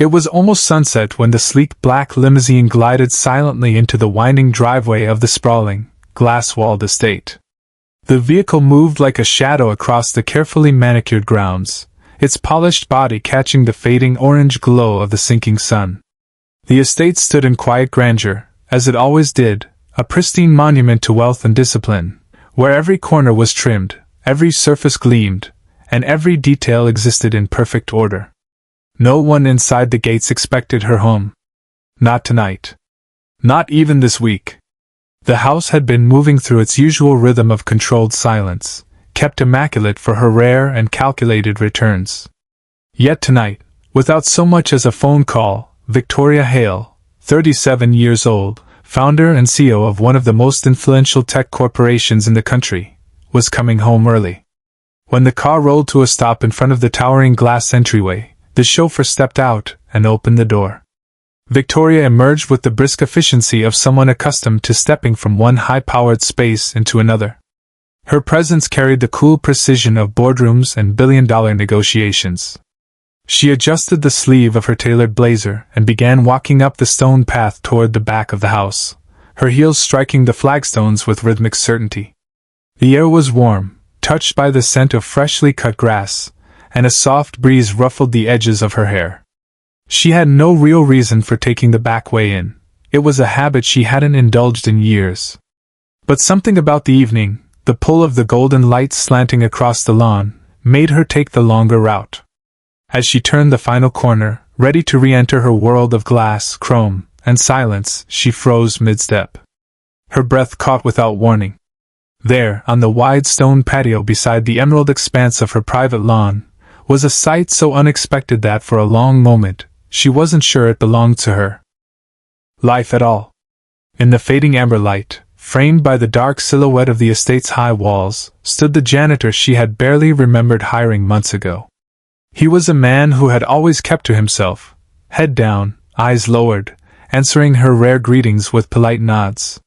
It was almost sunset when the sleek black limousine glided silently into the winding driveway of the sprawling, glass-walled estate. The vehicle moved like a shadow across the carefully manicured grounds, its polished body catching the fading orange glow of the sinking sun. The estate stood in quiet grandeur, as it always did, a pristine monument to wealth and discipline, where every corner was trimmed, every surface gleamed, and every detail existed in perfect order. No one inside the gates expected her home. Not tonight. Not even this week. The house had been moving through its usual rhythm of controlled silence, kept immaculate for her rare and calculated returns. Yet tonight, without so much as a phone call, Victoria Hale, 37 years old, founder and CEO of one of the most influential tech corporations in the country, was coming home early. When the car rolled to a stop in front of the towering glass entryway, the chauffeur stepped out and opened the door. Victoria emerged with the brisk efficiency of someone accustomed to stepping from one high-powered space into another. Her presence carried the cool precision of boardrooms and billion-dollar negotiations. She adjusted the sleeve of her tailored blazer and began walking up the stone path toward the back of the house, her heels striking the flagstones with rhythmic certainty. The air was warm, touched by the scent of freshly cut grass, and a soft breeze ruffled the edges of her hair. She had no real reason for taking the back way in. It was a habit she hadn't indulged in years. But something about the evening, the pull of the golden light slanting across the lawn, made her take the longer route. As she turned the final corner, ready to re-enter her world of glass, chrome, and silence, she froze mid-step. Her breath caught without warning. There, on the wide stone patio beside the emerald expanse of her private lawn, was a sight so unexpected that for a long moment, she wasn't sure it belonged to her. Life at all. In the fading amber light, framed by the dark silhouette of the estate's high walls, stood the janitor she had barely remembered hiring months ago. He was a man who had always kept to himself, head down, eyes lowered, answering her rare greetings with polite nods.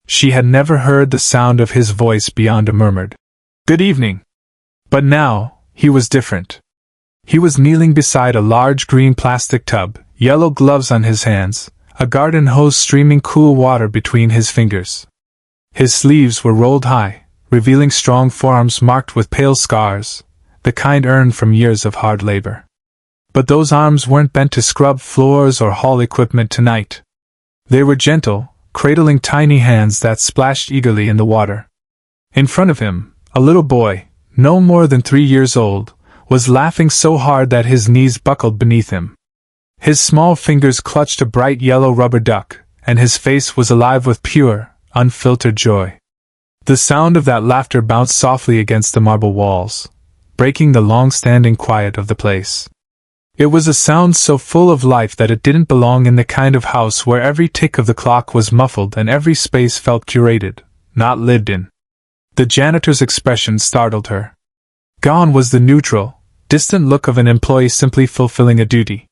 She had never heard the sound of his voice beyond a murmured, "Good evening." But now, he was different. He was kneeling beside a large green plastic tub, yellow gloves on his hands, a garden hose streaming cool water between his fingers. His sleeves were rolled high, revealing strong forearms marked with pale scars, the kind earned from years of hard labor. But those arms weren't bent to scrub floors or haul equipment tonight. They were gentle, cradling tiny hands that splashed eagerly in the water. In front of him, a little boy, no more than 3 years old, was laughing so hard that his knees buckled beneath him. His small fingers clutched a bright yellow rubber duck, and his face was alive with pure, unfiltered joy. The sound of that laughter bounced softly against the marble walls, breaking the long-standing quiet of the place. It was a sound so full of life that it didn't belong in the kind of house where every tick of the clock was muffled and every space felt curated, not lived in. The janitor's expression startled her. Gone was the neutral, distant look of an employee simply fulfilling a duty.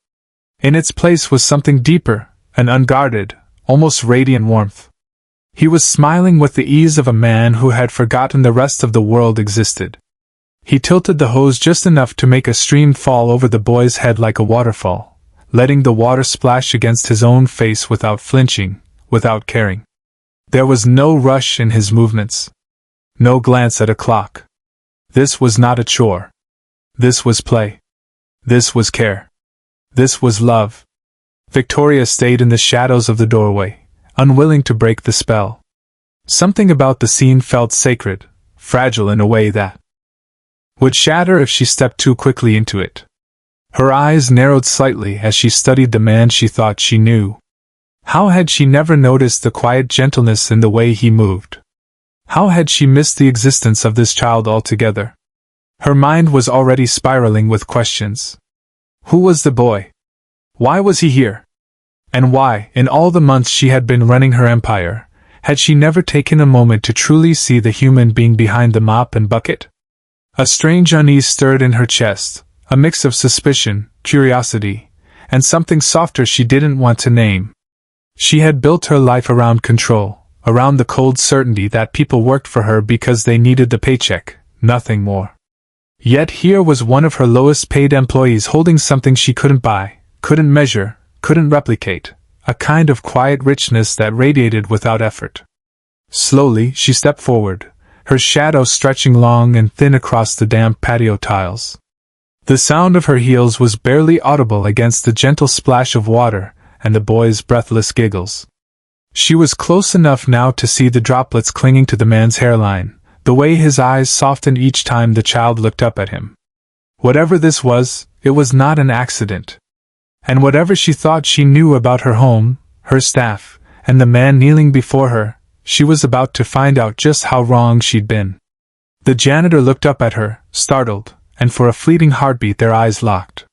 In its place was something deeper, an unguarded, almost radiant warmth. He was smiling with the ease of a man who had forgotten the rest of the world existed. He tilted the hose just enough to make a stream fall over the boy's head like a waterfall, letting the water splash against his own face without flinching, without caring. There was no rush in his movements. No glance at a clock. This was not a chore. This was play. This was care. This was love. Victoria stayed in the shadows of the doorway, unwilling to break the spell. Something about the scene felt sacred, fragile in a way that would shatter if she stepped too quickly into it. Her eyes narrowed slightly as she studied the man she thought she knew. How had she never noticed the quiet gentleness in the way he moved? How had she missed the existence of this child altogether? Her mind was already spiraling with questions. Who was the boy? Why was he here? And why, in all the months she had been running her empire, had she never taken a moment to truly see the human being behind the mop and bucket? A strange unease stirred in her chest, a mix of suspicion, curiosity, and something softer she didn't want to name. She had built her life around control, around the cold certainty that people worked for her because they needed the paycheck, nothing more. Yet here was one of her lowest paid employees holding something she couldn't buy, couldn't measure, couldn't replicate, a kind of quiet richness that radiated without effort. Slowly, she stepped forward, her shadow stretching long and thin across the damp patio tiles. The sound of her heels was barely audible against the gentle splash of water and the boy's breathless giggles. She was close enough now to see the droplets clinging to the man's hairline, the way his eyes softened each time the child looked up at him. Whatever this was, it was not an accident. And whatever she thought she knew about her home, her staff, and the man kneeling before her, she was about to find out just how wrong she'd been. The janitor looked up at her, startled, and for a fleeting heartbeat their eyes locked.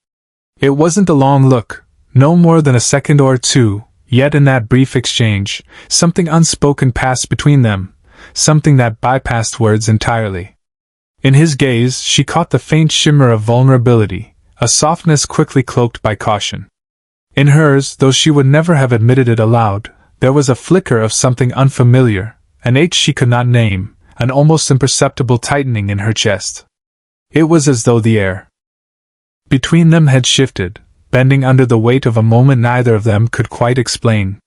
It wasn't a long look, no more than a second or two, yet in that brief exchange, something unspoken passed between them, something that bypassed words entirely. In his gaze, she caught the faint shimmer of vulnerability, a softness quickly cloaked by caution. In hers, though she would never have admitted it aloud, there was a flicker of something unfamiliar, an ache she could not name, an almost imperceptible tightening in her chest. It was as though the air between them had shifted, bending under the weight of a moment neither of them could quite explain.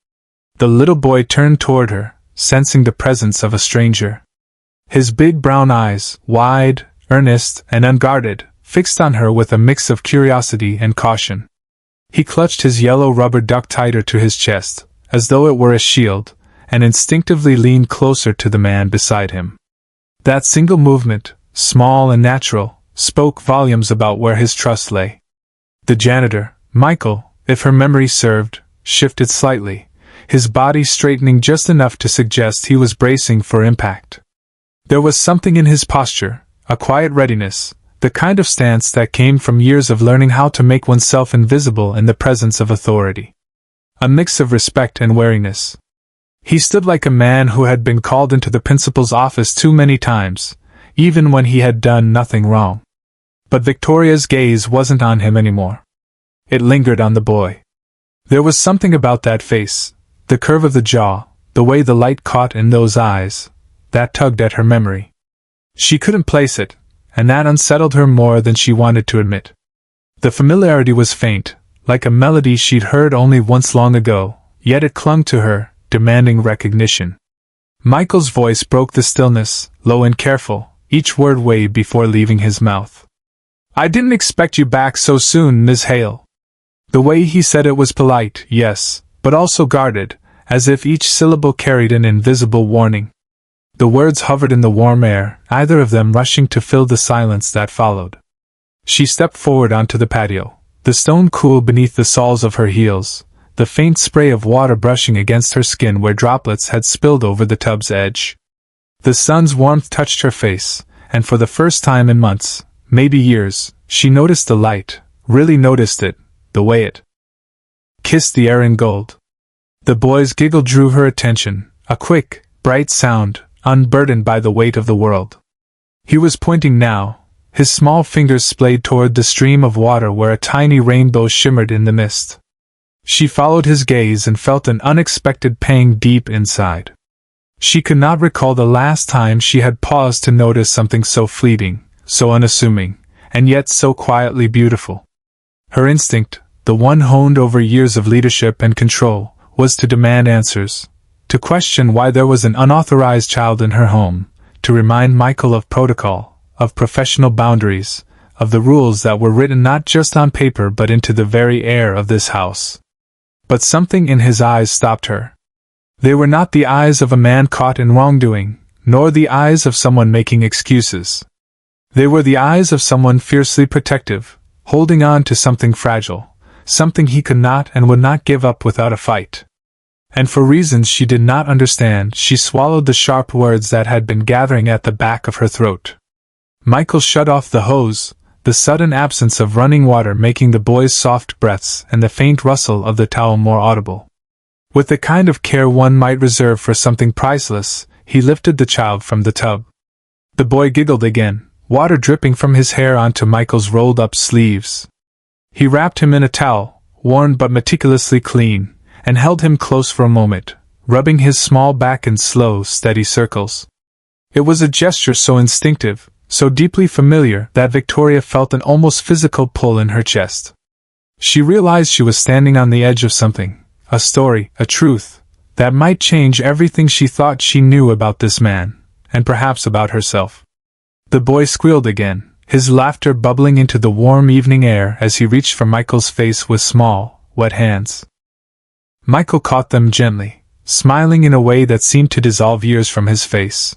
The little boy turned toward her, sensing the presence of a stranger. His big brown eyes, wide, earnest, and unguarded, fixed on her with a mix of curiosity and caution. He clutched his yellow rubber duck tighter to his chest, as though it were a shield, and instinctively leaned closer to the man beside him. That single movement, small and natural, spoke volumes about where his trust lay. The janitor, Michael, if her memory served, shifted slightly, his body straightening just enough to suggest he was bracing for impact. There was something in his posture, a quiet readiness, the kind of stance that came from years of learning how to make oneself invisible in the presence of authority. A mix of respect and wariness. He stood like a man who had been called into the principal's office too many times, even when he had done nothing wrong. But Victoria's gaze wasn't on him anymore. It lingered on the boy. There was something about that face, the curve of the jaw, the way the light caught in those eyes, that tugged at her memory. She couldn't place it, and that unsettled her more than she wanted to admit. The familiarity was faint, like a melody she'd heard only once long ago, yet it clung to her, demanding recognition. Michael's voice broke the stillness, low and careful, each word weighed before leaving his mouth. "I didn't expect you back so soon, Miss Hale." The way he said it was polite, yes, but also guarded, as if each syllable carried an invisible warning. The words hovered in the warm air, either of them rushing to fill the silence that followed. She stepped forward onto the patio, the stone cool beneath the soles of her heels, the faint spray of water brushing against her skin where droplets had spilled over the tub's edge. The sun's warmth touched her face, and for the first time in months, maybe years, she noticed the light, really noticed it, the way it kissed the air in gold. The boy's giggle drew her attention, a quick, bright sound, unburdened by the weight of the world. He was pointing now, his small fingers splayed toward the stream of water where a tiny rainbow shimmered in the mist. She followed his gaze and felt an unexpected pang deep inside. She could not recall the last time she had paused to notice something so fleeting, so unassuming, and yet so quietly beautiful. Her instinct, the one honed over years of leadership and control, was to demand answers, to question why there was an unauthorized child in her home, to remind Michael of protocol, of professional boundaries, of the rules that were written not just on paper but into the very air of this house. But something in his eyes stopped her. They were not the eyes of a man caught in wrongdoing, nor the eyes of someone making excuses. They were the eyes of someone fiercely protective, holding on to something fragile, something he could not and would not give up without a fight. And for reasons she did not understand, she swallowed the sharp words that had been gathering at the back of her throat. Michael shut off the hose, the sudden absence of running water making the boy's soft breaths and the faint rustle of the towel more audible. With the kind of care one might reserve for something priceless, he lifted the child from the tub. The boy giggled again, water dripping from his hair onto Michael's rolled-up sleeves. He wrapped him in a towel, worn but meticulously clean, and held him close for a moment, rubbing his small back in slow, steady circles. It was a gesture so instinctive, so deeply familiar, that Victoria felt an almost physical pull in her chest. She realized she was standing on the edge of something, a story, a truth, that might change everything she thought she knew about this man, and perhaps about herself. The boy squealed again, his laughter bubbling into the warm evening air as he reached for Michael's face with small, wet hands. Michael caught them gently, smiling in a way that seemed to dissolve years from his face.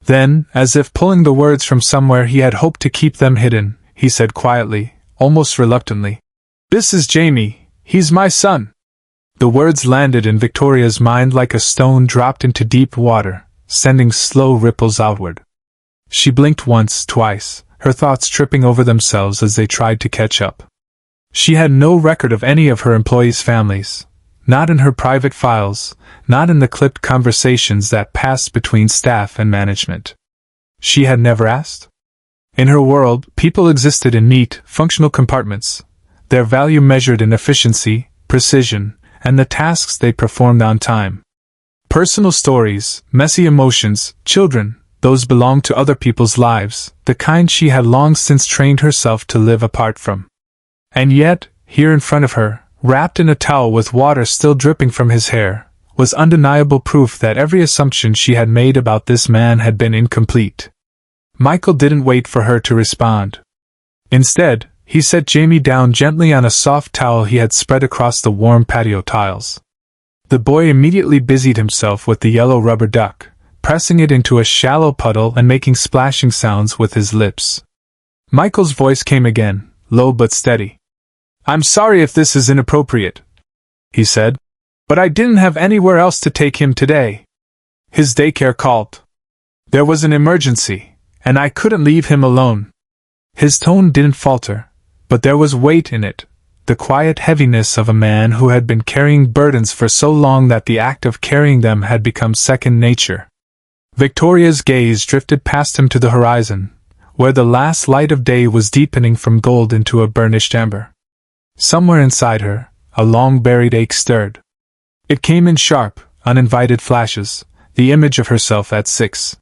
Then, as if pulling the words from somewhere he had hoped to keep them hidden, he said quietly, almost reluctantly, "This is Jamie, he's my son." The words landed in Victoria's mind like a stone dropped into deep water, sending slow ripples outward. She blinked once, twice, her thoughts tripping over themselves as they tried to catch up. She had no record of any of her employees' families, not in her private files, not in the clipped conversations that passed between staff and management. She had never asked. In her world, people existed in neat, functional compartments, their value measured in efficiency, precision, and the tasks they performed on time. Personal stories, messy emotions, children, those belonged to other people's lives, the kind she had long since trained herself to live apart from. And yet, here in front of her, wrapped in a towel with water still dripping from his hair, was undeniable proof that every assumption she had made about this man had been incomplete. Michael didn't wait for her to respond. Instead, he set Jamie down gently on a soft towel he had spread across the warm patio tiles. The boy immediately busied himself with the yellow rubber duck, pressing it into a shallow puddle and making splashing sounds with his lips. Michael's voice came again, low but steady. "I'm sorry if this is inappropriate," he said, "but I didn't have anywhere else to take him today. His daycare called. There was an emergency, and I couldn't leave him alone." His tone didn't falter, but there was weight in it, the quiet heaviness of a man who had been carrying burdens for so long that the act of carrying them had become second nature. Victoria's gaze drifted past him to the horizon, where the last light of day was deepening from gold into a burnished amber. Somewhere inside her, a long-buried ache stirred. It came in sharp, uninvited flashes, the image of herself at 6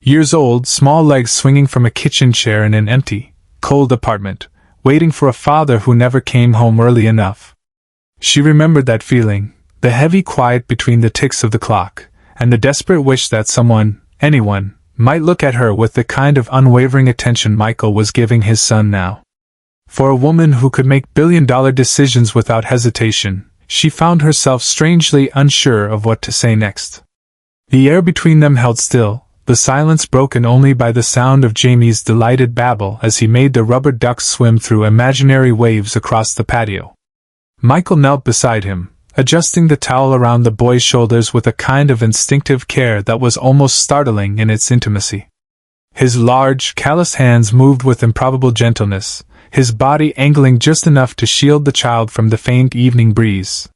years old, small legs swinging from a kitchen chair in an empty, cold apartment, waiting for a father who never came home early enough. She remembered that feeling, the heavy quiet between the ticks of the clock, and the desperate wish that someone, anyone, might look at her with the kind of unwavering attention Michael was giving his son now. For a woman who could make billion-dollar decisions without hesitation, she found herself strangely unsure of what to say next. The air between them held still, the silence broken only by the sound of Jamie's delighted babble as he made the rubber ducks swim through imaginary waves across the patio. Michael knelt beside him, adjusting the towel around the boy's shoulders with a kind of instinctive care that was almost startling in its intimacy. His large, callous hands moved with improbable gentleness, his body angling just enough to shield the child from the faint evening breeze.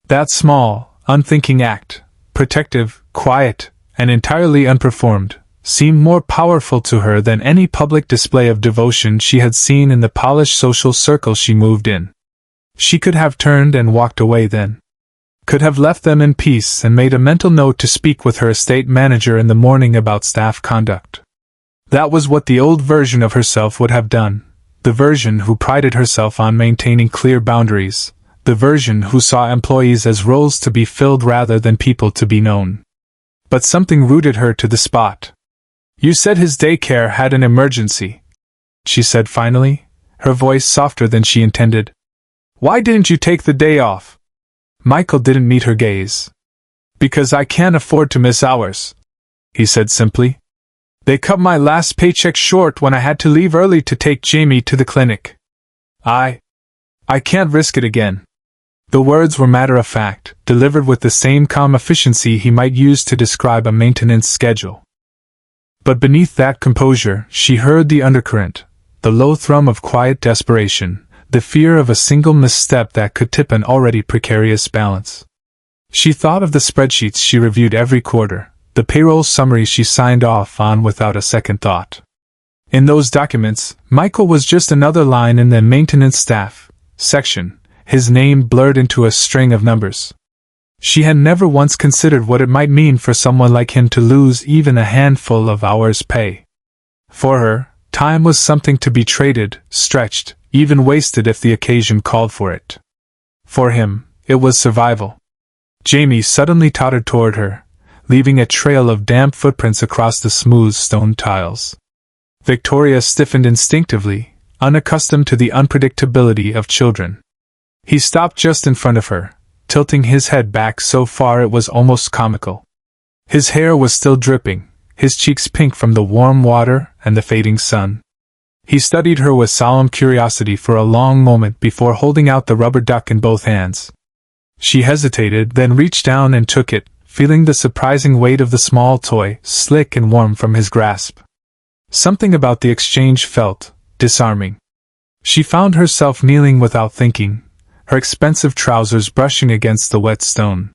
That small, unthinking act, protective, quiet, and entirely unperformed, seemed more powerful to her than any public display of devotion she had seen in the polished social circle she moved in. She could have turned and walked away then. Could have left them in peace and made a mental note to speak with her estate manager in the morning about staff conduct. That was what the old version of herself would have done, the version who prided herself on maintaining clear boundaries, the version who saw employees as roles to be filled rather than people to be known. But something rooted her to the spot. "You said his daycare had an emergency," she said finally, her voice softer than she intended. "Why didn't you take the day off?" Michael didn't meet her gaze. "Because I can't afford to miss hours," he said simply. "They cut my last paycheck short when I had to leave early to take Jamie to the clinic. I can't risk it again." The words were matter-of-fact, delivered with the same calm efficiency he might use to describe a maintenance schedule. But beneath that composure, she heard the undercurrent, the low thrum of quiet desperation, the fear of a single misstep that could tip an already precarious balance. She thought of the spreadsheets she reviewed every quarter, the payroll summaries she signed off on without a second thought. In those documents, Michael was just another line in the maintenance staff section, his name blurred into a string of numbers. She had never once considered what it might mean for someone like him to lose even a handful of hours' pay. For her, time was something to be traded, stretched, even wasted if the occasion called for it. For him, it was survival. Jamie suddenly tottered toward her, leaving a trail of damp footprints across the smooth stone tiles. Victoria stiffened instinctively, unaccustomed to the unpredictability of children. He stopped just in front of her, tilting his head back so far it was almost comical. His hair was still dripping, his cheeks pink from the warm water and the fading sun. He studied her with solemn curiosity for a long moment before holding out the rubber duck in both hands. She hesitated, then reached down and took it, feeling the surprising weight of the small toy, slick and warm from his grasp. Something about the exchange felt disarming. She found herself kneeling without thinking, her expensive trousers brushing against the wet stone.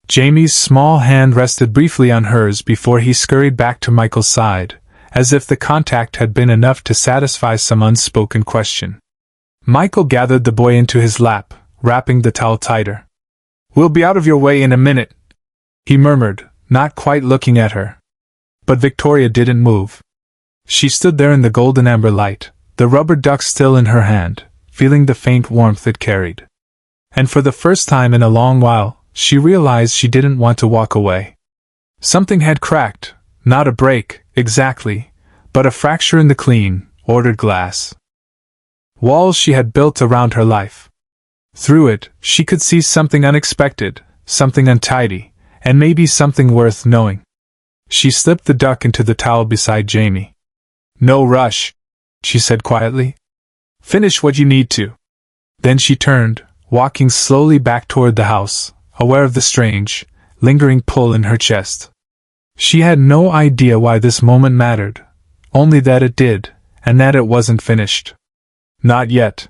Jamie's small hand rested briefly on hers before he scurried back to Michael's side, as if the contact had been enough to satisfy some unspoken question. Michael gathered the boy into his lap, wrapping the towel tighter. "We'll be out of your way in a minute," he murmured, not quite looking at her. But Victoria didn't move. She stood there in the golden amber light, the rubber duck still in her hand, feeling the faint warmth it carried. And for the first time in a long while, she realized she didn't want to walk away. Something had cracked, not a break, exactly, but a fracture in the clean, ordered glass walls she had built around her life. Through it, she could see something unexpected, something untidy, and maybe something worth knowing. She slipped the duck into the towel beside Jamie. "No rush," she said quietly. "Finish what you need to." Then she turned, walking slowly back toward the house, aware of the strange, lingering pull in her chest. She had no idea why this moment mattered, only that it did, and that it wasn't finished. Not yet.